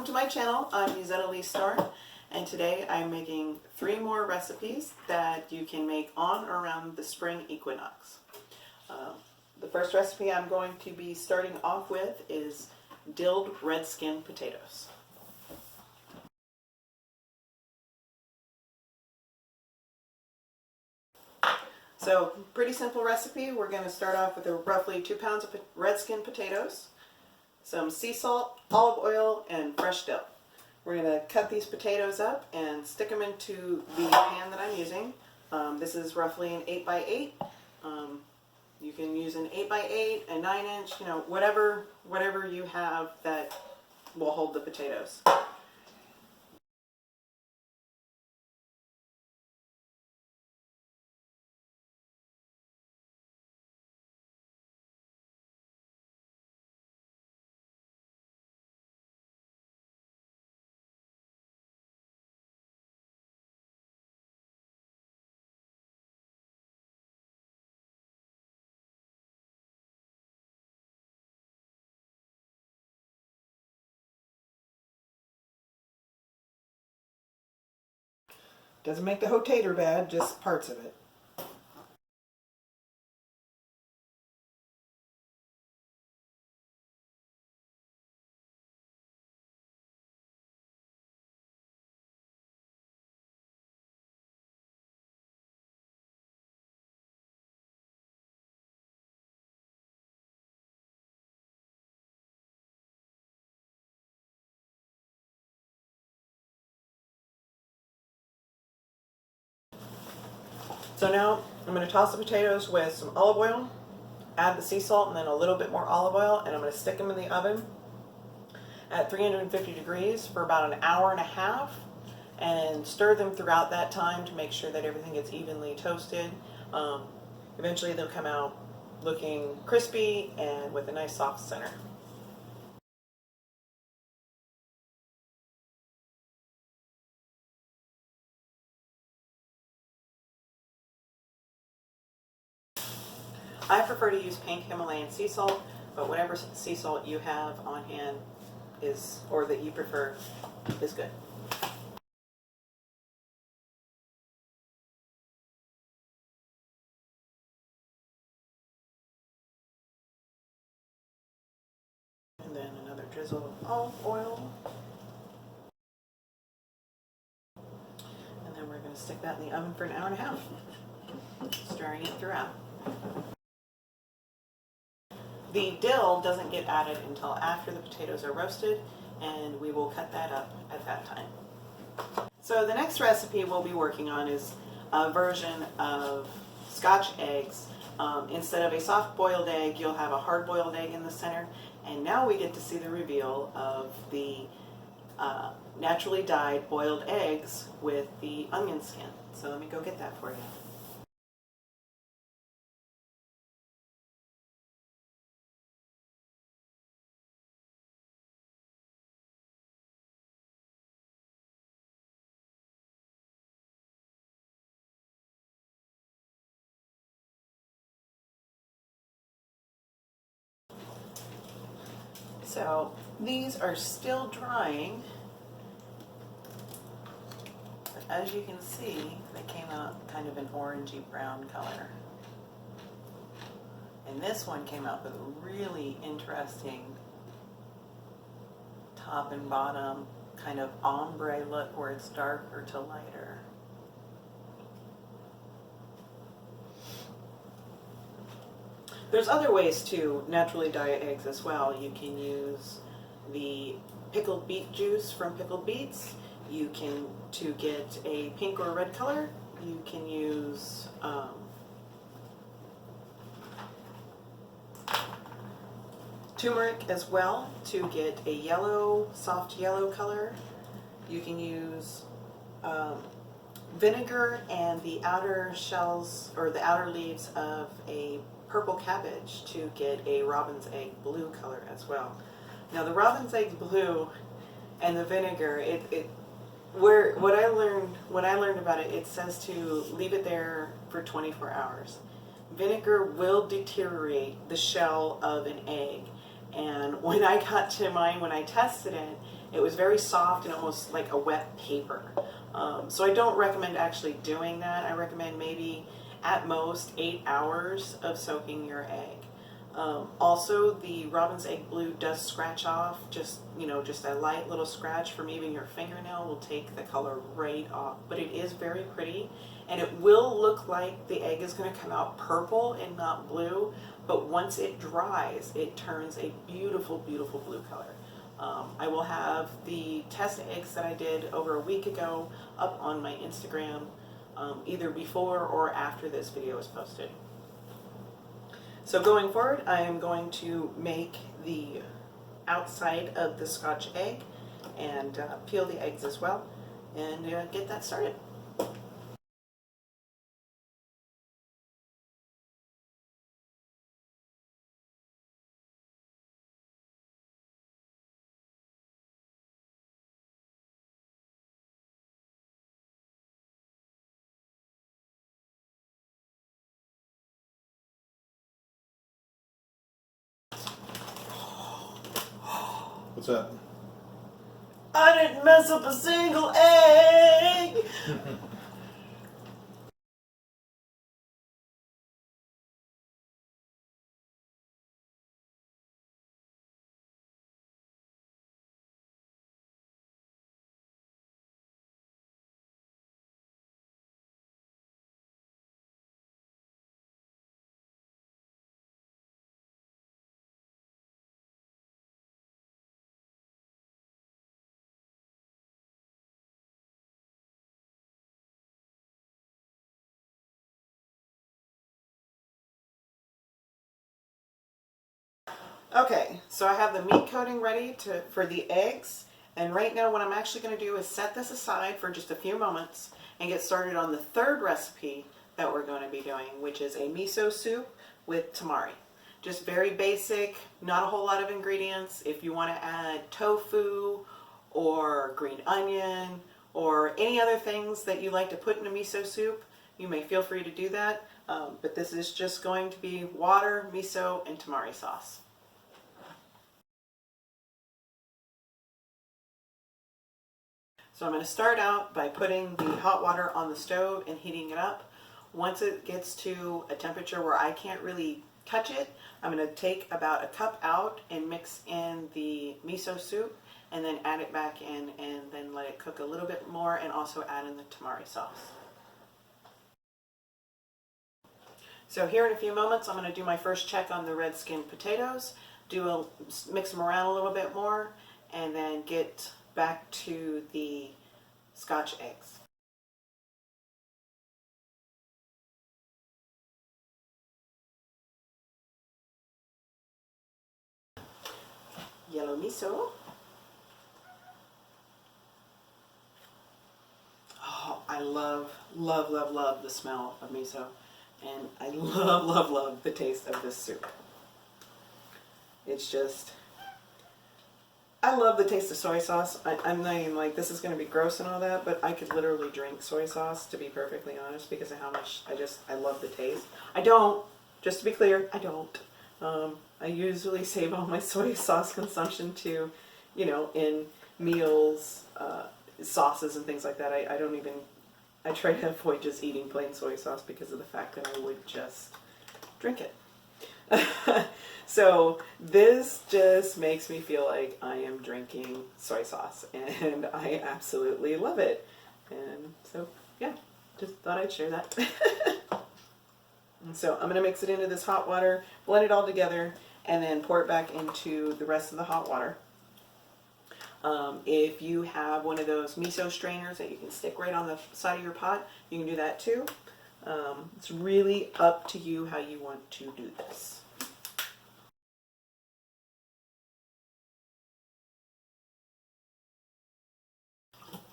Welcome to my channel. I'm Mussetta Lee Storm, and today I'm making 3 more recipes that you can make on or around the spring equinox. The first recipe I'm going to be starting off with is dilled red skin potatoes. So, pretty simple recipe. We're going to start off with roughly 2 pounds of red skin potatoes, some sea salt, olive oil, and fresh dill. We're going to cut these potatoes up and stick them into the pan that I'm using. This is roughly an 8x8. You can use an 8x8, a 9-inch, you know, whatever you have that will hold the potatoes. Doesn't make the whole tater bad, just parts of it. So now I'm going to toss the potatoes with some olive oil, add the sea salt and then a little bit more olive oil, and I'm going to stick them in the oven at 350 degrees for about an hour and a half and stir them throughout that time to make sure that everything gets evenly toasted. Eventually they'll come out looking crispy and with a nice soft center. I prefer to use pink Himalayan sea salt, but whatever sea salt you have on hand is, or that you prefer, is good. And then another drizzle of olive oil. And then we're going to stick that in the oven for an hour and a half, stirring it throughout. The dill doesn't get added until after the potatoes are roasted, and we will cut that up at that time. So the next recipe we'll be working on is a version of Scotch eggs. Instead of a soft-boiled egg, you'll have a hard-boiled egg in the center, and now we get to see the reveal of the naturally dyed boiled eggs with the onion skin. So let me go get that for you. So these are still drying, but as you can see, they came out kind of an orangey brown color. And this one came out with a really interesting top and bottom kind of ombre look where it's darker to lighter. There's other ways to naturally dye eggs as well. You can use the pickled beet juice from pickled beets. You can, to get a pink or red color, you can use turmeric as well to get a yellow, soft yellow color. You can use vinegar and the outer shells or the outer leaves of a purple cabbage to get a robin's egg blue color as well. Now the robin's egg blue and the vinegar, when I learned about it, it says to leave it there for 24 hours. Vinegar will deteriorate the shell of an egg, And when I got to mine, when I tested it, it was very soft and almost like a wet paper. So I don't recommend actually doing that. I recommend maybe at most 8 hours of soaking your egg. Also, the robin's egg blue does scratch off. Just a light little scratch from even your fingernail will take the color right off. But it is very pretty, and it will look like the egg is going to come out purple and not blue. But once it dries, it turns a beautiful, beautiful blue color. I will have the test eggs that I did over a week ago up on my Instagram, either before or after this video is posted. So going forward, I am going to make the outside of the Scotch egg and peel the eggs as well and get that started. What's that? I didn't mess up a single egg! Okay, so I have the meat coating ready for the eggs, and right now what I'm actually going to do is set this aside for just a few moments and get started on the third recipe that we're going to be doing, which is a miso soup with tamari. Just very basic, not a whole lot of ingredients. If you want to add tofu or green onion or any other things that you like to put in a miso soup, you may feel free to do that, but this is just going to be water, miso, and tamari sauce. So I'm going to start out by putting the hot water on the stove and heating it up. Once it gets to a temperature where I can't really touch it, I'm going to take about a cup out and mix in the miso soup and then add it back in and then let it cook a little bit more and also add in the tamari sauce. So here in a few moments I'm going to do my first check on the red skinned potatoes, mix them around a little bit more, and then get back to the Scotch eggs. Yellow miso. Oh, I love, love, love, love the smell of miso. And I love, love, love the taste of this soup. It's just, I love the taste of soy sauce. I'm not even like, this is going to be gross and all that, but I could literally drink soy sauce, to be perfectly honest, because of how much I love the taste. I don't, just to be clear, I don't. I usually save all my soy sauce consumption to, in meals, sauces and things like that. I try to avoid just eating plain soy sauce because of the fact that I would just drink it. So this just makes me feel like I am drinking soy sauce, and I absolutely love it. And so, yeah, just thought I'd share that. And so I'm going to mix it into this hot water, blend it all together, and then pour it back into the rest of the hot water. If you have one of those miso strainers that you can stick right on the side of your pot, you can do that too. It's really up to you how you want to do this.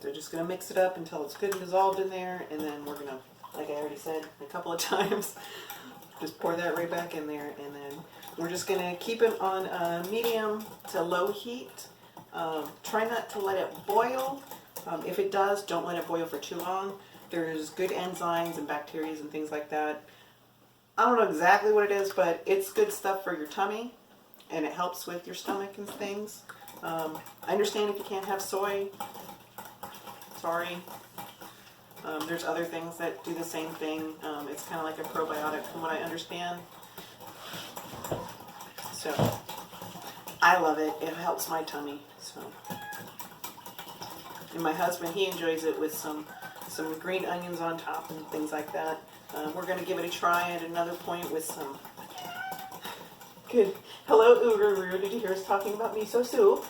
So just going to mix it up until it's good and dissolved in there, and then we're going to, like I already said a couple of times, just pour that right back in there, and then we're just going to keep it on a medium to low heat. Try not to let it boil. If it does, don't let it boil for too long. There's good enzymes and bacteria and things like that. I don't know exactly what it is, but it's good stuff for your tummy. and it helps with your stomach and things. I understand if you can't have soy, sorry. There's other things that do the same thing. It's kind of like a probiotic from what I understand. So I love it. It helps my tummy. So, and my husband, he enjoys it with some green onions on top and things like that. We're going to give it a try at another point with some good. Hello, Uru. Did you hear us talking about miso soup?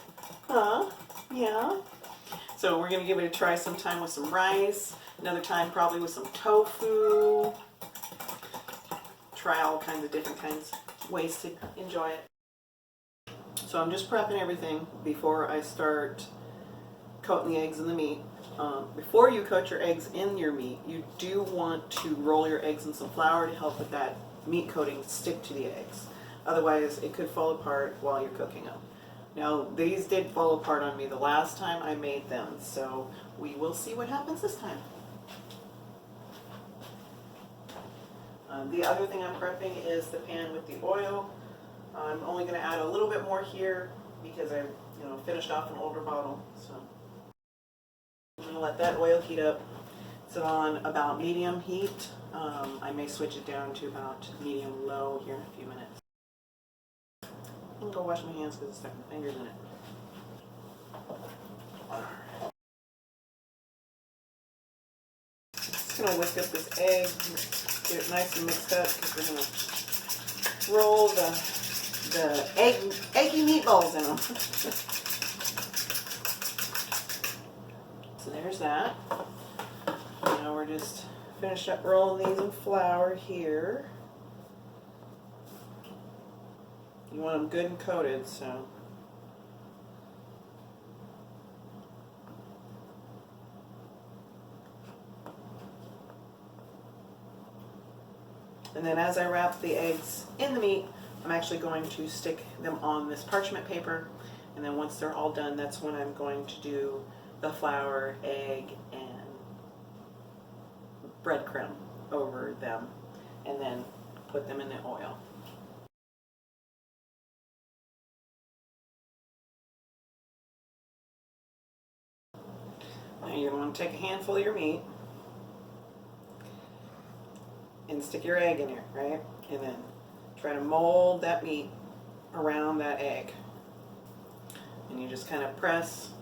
Huh? Yeah. So we're going to give it a try sometime with some rice. Another time probably with some tofu. Try all kinds of different ways to enjoy it. So I'm just prepping everything before I start coating the eggs in the meat. Before you coat your eggs in your meat, you do want to roll your eggs in some flour to help with that meat coating stick to the eggs. Otherwise, it could fall apart while you're cooking them. Now, these did fall apart on me the last time I made them, so we will see what happens this time. The other thing I'm prepping is the pan with the oil. I'm only going to add a little bit more here because I finished off an older bottle. So I'm going to let that oil heat up. It's on about medium heat. I may switch it down to about medium-low here in a few minutes. I'm going to go wash my hands because it's stuck my fingers in it. Just going to whisk up this egg, get it nice and mixed up because we're going to roll the eggy meatballs in them. So there's that. Now we're just finished up rolling these in flour here. You want them good and coated, so. And then as I wrap the eggs in the meat, I'm actually going to stick them on this parchment paper. And then once they're all done, that's when I'm going to do the flour, egg, and breadcrumb over them. And then put them in the oil. Now you're going to take a handful of your meat and stick your egg in here, right? And then try to mold that meat around that egg. And you just kind of press,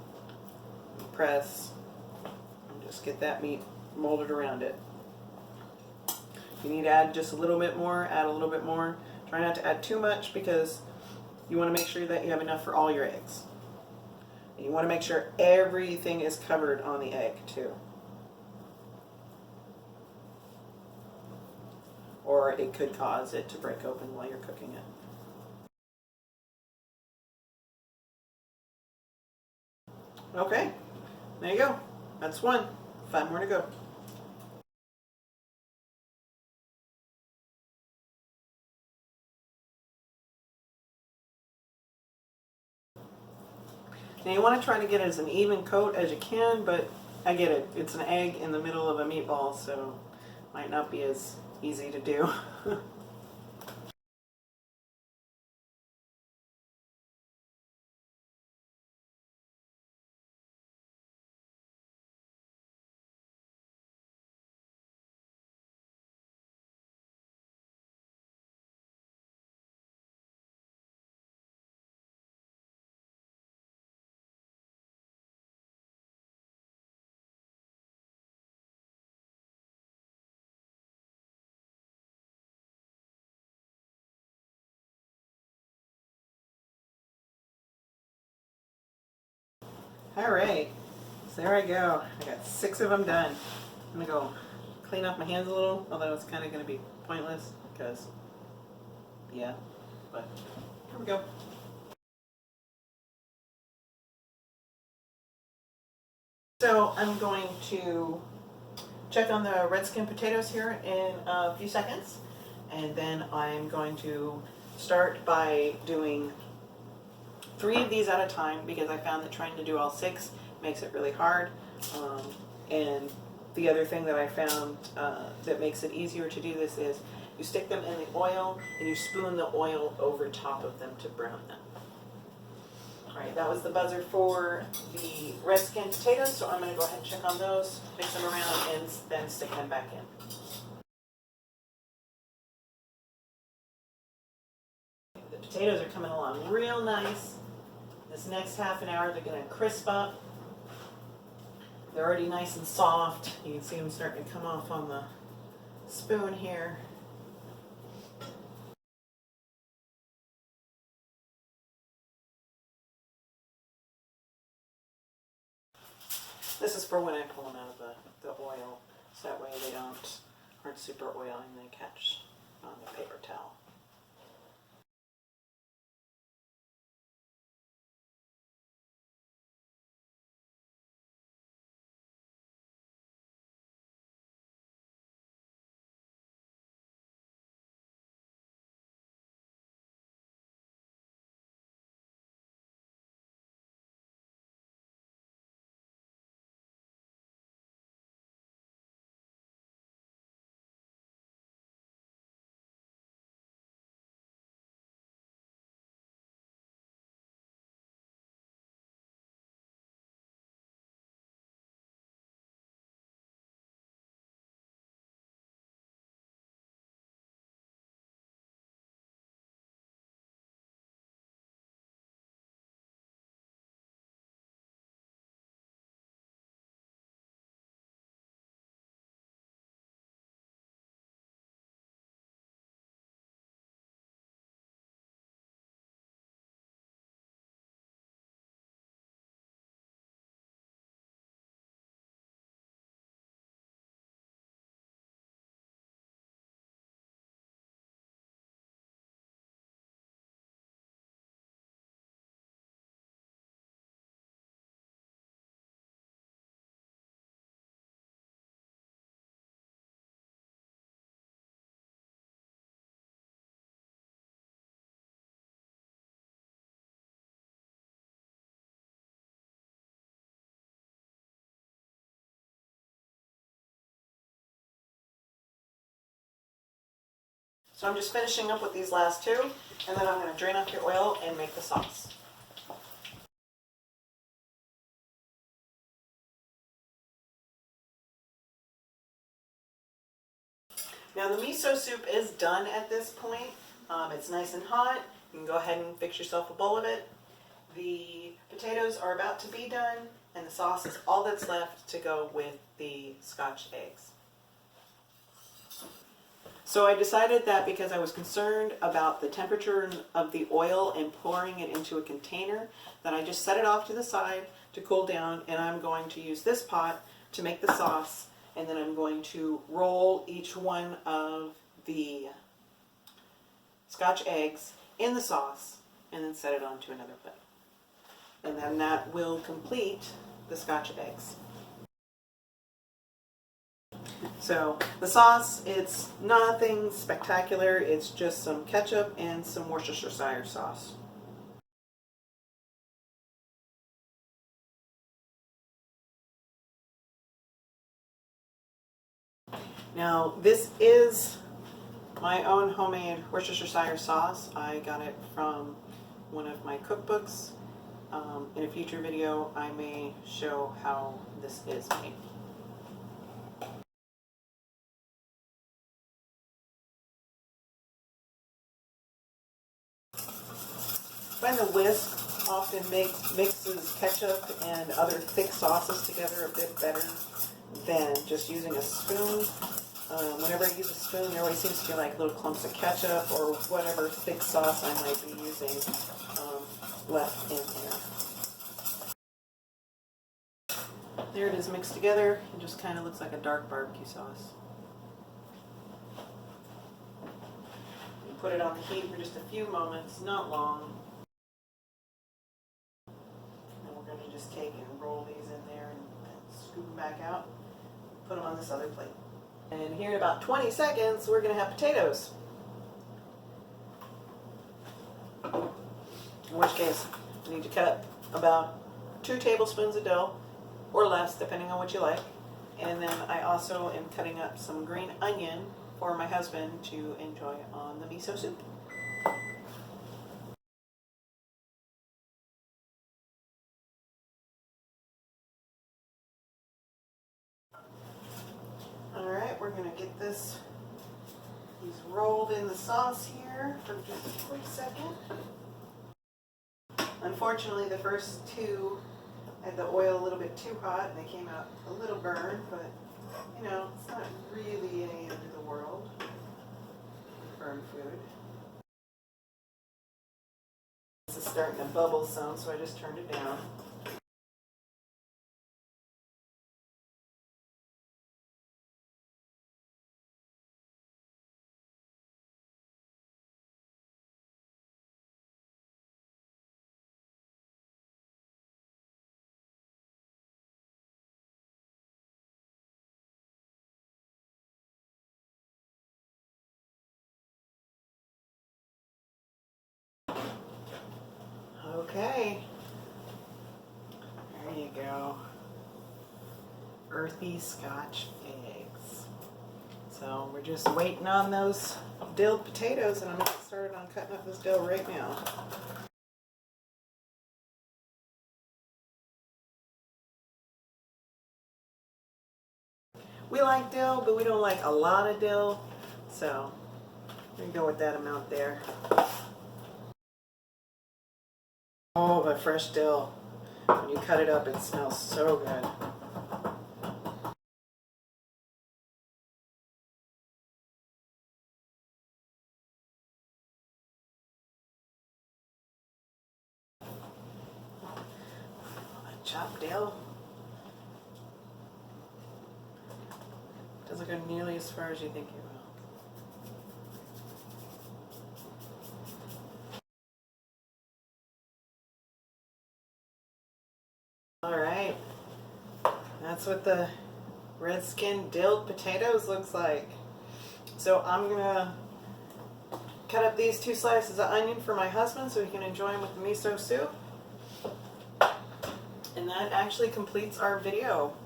and just get that meat molded around it. You need to add just a little bit more, add a little bit more. Try not to add too much because you want to make sure that you have enough for all your eggs. And you want to make sure everything is covered on the egg too. Or it could cause it to break open while you're cooking it. Okay, there you go. That's one. 5 more to go. Now you want to try to get it as an even coat as you can, but I get it. It's an egg in the middle of a meatball, so might not be as easy to do. All right, so there I go. I got 6 of them done. I'm gonna go clean off my hands a little, although it's kind of gonna be pointless because, yeah, but here we go. So I'm going to check on the red skin potatoes here in a few seconds, and then I'm going to start by doing 3 of these at a time because I found that trying to do all 6 makes it really hard. And the other thing that I found that makes it easier to do this is You stick them in the oil and you spoon the oil over top of them to brown them. All right, that was the buzzer for the red skin potatoes, so I'm going to go ahead and check on those, mix them around, and then stick them back in. The potatoes are coming along real nice. This next half an hour, they're going to crisp up. They're already nice and soft. You can see them starting to come off on the spoon here. This is for when I pull them out of the oil, so that way they aren't super oily and they catch on the paper towel. So I'm just finishing up with these last two, and then I'm going to drain off your oil and make the sauce. Now the miso soup is done at this point. It's nice and hot. You can go ahead and fix yourself a bowl of it. The potatoes are about to be done, and the sauce is all that's left to go with the Scotch eggs. So I decided that because I was concerned about the temperature of the oil and pouring it into a container, that I just set it off to the side to cool down, and I'm going to use this pot to make the sauce, and then I'm going to roll each one of the Scotch eggs in the sauce and then set it onto another plate. And then that will complete the Scotch eggs. So the sauce, it's nothing spectacular. It's just some ketchup and some Worcestershire sauce. Now this is my own homemade Worcestershire sauce. I got it from one of my cookbooks. In a future video, I may show how this is made. I find the whisk often mixes ketchup and other thick sauces together a bit better than just using a spoon. Whenever I use a spoon, there always seems to be like little clumps of ketchup or whatever thick sauce I might be using left in here. There it is mixed together. It just kind of looks like a dark barbecue sauce. You put it on the heat for just a few moments, not long. And we're going to just take and roll these in there and scoop them back out. Put them on this other plate. And here in about 20 seconds, we're going to have potatoes. In which case, you need to cut about 2 tablespoons of dill, or less, depending on what you like. And then I also am cutting up some green onion for my husband to enjoy on the miso soup. Alright, we're going to get these rolled in the sauce here for just a quick second. Unfortunately, the first two had the oil a little bit too hot and they came out a little burned, but you know, it's not really any end of the world with burnt food. This is starting to bubble some, so I just turned it down. Okay, there you go. Earthy Scotch eggs. So we're just waiting on those dilled potatoes, and I'm going to get started on cutting up this dill right now. We like dill, but we don't like a lot of dill, so we're going to go with that amount there. Oh, but fresh dill, when you cut it up, it smells so good. Chopped dill doesn't go nearly as far as you think it will. Alright, that's what the red skin dilled potatoes looks like. So I'm gonna cut up these 2 slices of onion for my husband so he can enjoy them with the miso soup. And that actually completes our video.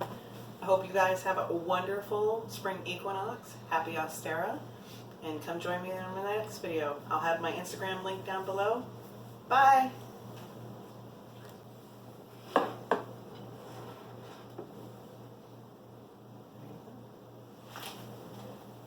I hope you guys have a wonderful spring equinox. Happy Ostara. And come join me in the next video. I'll have my Instagram link down below. Bye!